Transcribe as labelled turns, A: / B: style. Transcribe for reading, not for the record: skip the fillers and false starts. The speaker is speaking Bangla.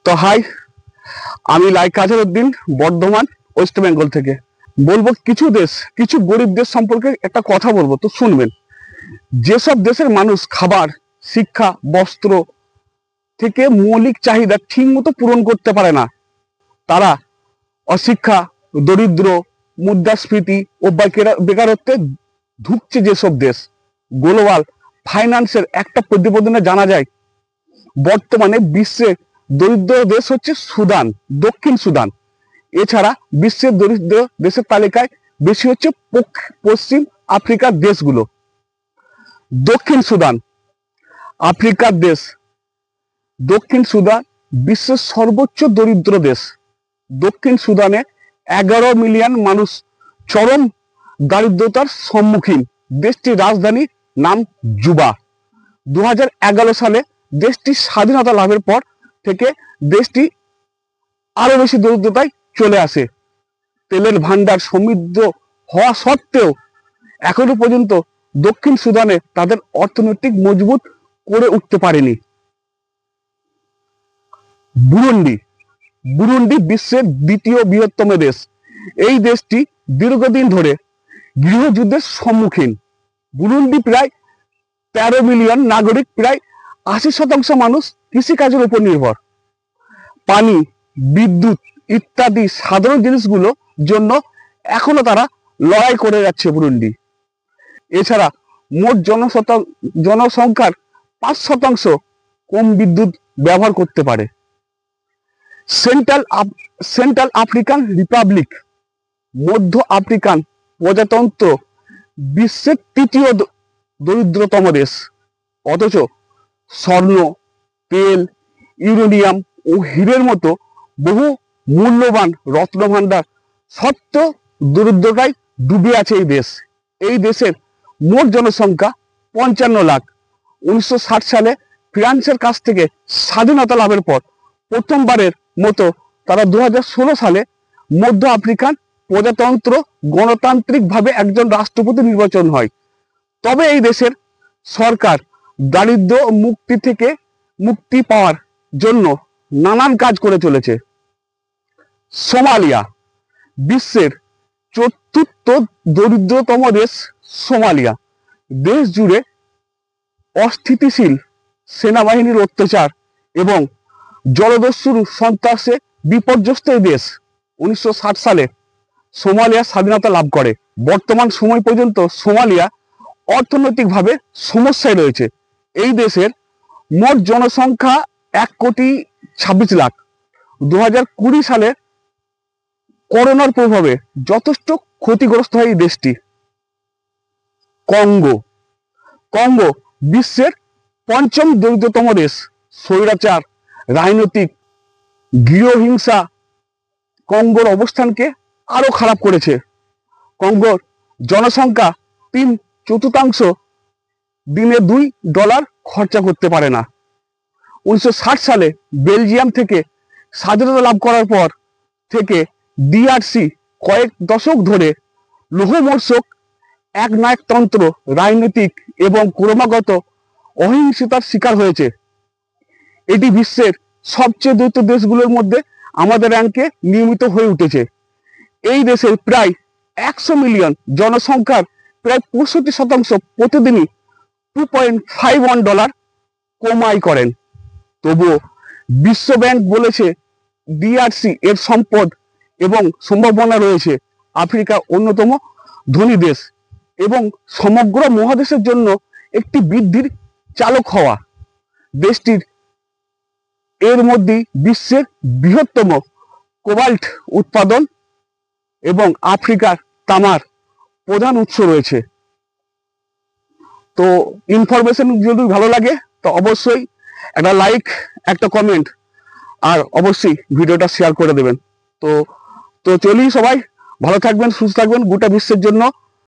A: তো হাই, আমি লাইক আজহারউদ্দিন, বর্ধমান, ওয়েস্ট বেঙ্গল থেকে। বলবো কিছু গরিব দেশ সম্পর্কে একটা কথা বলবো, তো শুনবেন। যেসব দেশের মানুষ খাবার, শিক্ষা, বস্ত্র থেকে মৌলিক চাহিদা ঠিক মতো পূরণ করতে পারে না, তারা অশিক্ষা, দরিদ্র, মুদ্রাস্ফীতি ও বেকারত্বে ধুঁকছে যেসব দেশ, গ্লোবাল ফাইন্যান্সের একটা প্রতিবেদনে জানা যায় বর্তমানে বিশ্বের দরিদ্র দেশ হচ্ছে সুদান, দক্ষিণ সুদান। এছাড়া বিশ্বের দরিদ্র দেশের তালিকায় বেশি হচ্ছে পশ্চিম আফ্রিকার দেশগুলো। দক্ষিণ সুদান আফ্রিকার দেশ। দক্ষিণ সুদান বিশ্বের সর্বোচ্চ দরিদ্র দেশ। দক্ষিণ সুদানে 11 মিলিয়ন মানুষ চরম দারিদ্রতার সম্মুখীন। দেশটির রাজধানীর নাম জুবা। 2011 সালে দেশটি স্বাধীনতা লাভের পর থেকে দেশটি আরো বেশি দরিদ্রতায় চলে আসে। তেলের ভান্ডার সমৃদ্ধ হওয়া সত্ত্বেও এখনো পর্যন্ত দক্ষিণ সুদানে তাদের অর্থনৈতিক মজবুত করে উঠতে পারেনি। বুরুন্ডি বিশ্বের দ্বিতীয় বৃহত্তম দেশ। এই দেশটি দীর্ঘদিন ধরে গৃহযুদ্ধের সম্মুখীন। বুরুন্ডি প্রায় 13 মিলিয়ন নাগরিক, প্রায় 80% মানুষ কৃষিকাজের উপর নির্ভর। পানি, বিদ্যুৎ ইত্যাদি সাধারণ জিনিসগুলোর জন্য এখনো তারা লড়াই করে যাচ্ছে বুরুন্ডি। এছাড়া মোট জনসংখ্যার 5% কম বিদ্যুৎ ব্যবহার করতে পারে। সেন্ট্রাল আফ্রিকান রিপাবলিক, মধ্য আফ্রিকান প্রজাতন্ত্র বিশ্বের তৃতীয় দরিদ্রতম দেশ। অথচ স্বর্ণ, তেল, ইউরেনিয়াম ও হীরের মতো বহু মূল্যবান রত্নভাণ্ডার সত্ত্বেও দরিদ্রতায় ডুবে আছে এই দেশ। এই দেশের মোট জনসংখ্যা 55 লাখ। 1960 সালে ফ্রান্সের কাছ থেকে স্বাধীনতা লাভের পর প্রথমবারের মতো তারা 2016 সালে মধ্য আফ্রিকান প্রজাতন্ত্র গণতান্ত্রিকভাবে একজন রাষ্ট্রপতি নির্বাচন হয়। তবে এই দেশের সরকার দারিদ্র মুক্তি পাওয়ার জন্য নানান কাজ করে চলেছে। সোমালিয়া বিশ্বের 4র্থ দরিদ্রতম দেশ। সোমালিয়া দেশ জুড়ে অস্থিতিশীল সেনাবাহিনীর অত্যাচার এবং জলদস্যুর সন্ত্রাসে বিপর্যস্ত এই দেশ। 1960 সালে সোমালিয়া স্বাধীনতা লাভ করে। বর্তমান সময় পর্যন্ত সোমালিয়া অর্থনৈতিকভাবে সমস্যায় রয়েছে। এই দেশের মোট জনসংখ্যা 1,26 লাখ। 2020 সালে করোনার প্রভাবে যথেষ্ট ক্ষতিগ্রস্ত হয় এই দেশটি। কঙ্গো বিশ্বের 5ম দরিদ্রতম দেশ। স্বৈরাচার, রাজনৈতিক গৃহহিংসা কঙ্গোর অবস্থানকে আরো খারাপ করেছে। কঙ্গোর জনসংখ্যা 3/4 দিনে $2 খরচা করতে পারে না। 1960 সালে বেলজিয়াম থেকে স্বাধীনতা লাভ করার পর থেকে ডিআরসি কয়েক দশক ধরে লোহমর্ষক একনায়কতন্ত্র, রাজনৈতিক এবং ক্রমাগত অহিংসতার শিকার হয়েছে। এটি বিশ্বের সবচেয়ে দরিদ্র দেশগুলোর মধ্যে আমাদের র্যাঙ্কে নিয়মিত হয়ে উঠেছে। এই দেশের প্রায় 100 মিলিয়ন জনসংখ্যার প্রায় 65% প্রতিদিনই $2.51 কমাই করেন। তবুও বিশ্বব্যাংক বলেছে ডিআরসি এর সম্পদ এবং সম্ভাবনা রয়েছে আফ্রিকা অন্যতম ধনী দেশ এবং সমগ্র মহাদেশের জন্য একটি বৃদ্ধির চালক হওয়া। দেশটির এর মধ্যে বিশ্বের বৃহত্তম কোবাল্ট উৎপাদন এবং আফ্রিকার তামার প্রধান উৎস রয়েছে। তো ইনফরমেশন যদি ভালো লাগে তো অবশ্যই একটা লাইক, একটা কমেন্ট আর অবশ্যই ভিডিওটা শেয়ার করে দেবেন। তো চলি, সবাই ভালো থাকবেন, সুস্থ থাকবেন। গোটা বিশ্বের জন্য